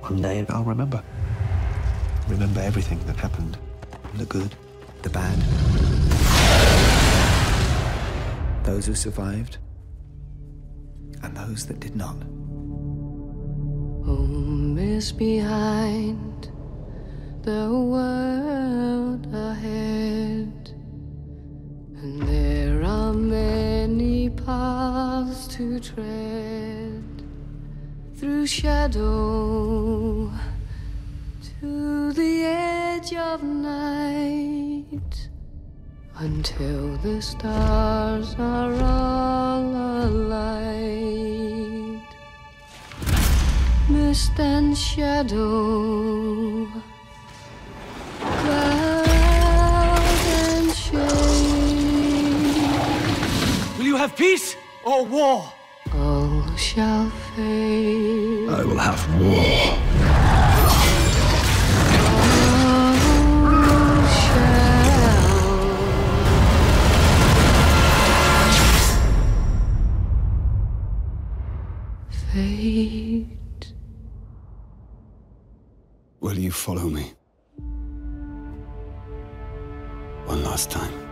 One day I'll remember. Remember everything that happened. The good, the bad. Those who survived, and those that did not. Home is behind, the world ahead, and there are many paths to tread, through shadow to the edge of night, until the stars are all alight. Mist and shadow, cloud and shade. Will you have peace or war? All shall fade. I will have war. Fate. Will you follow me? One last time.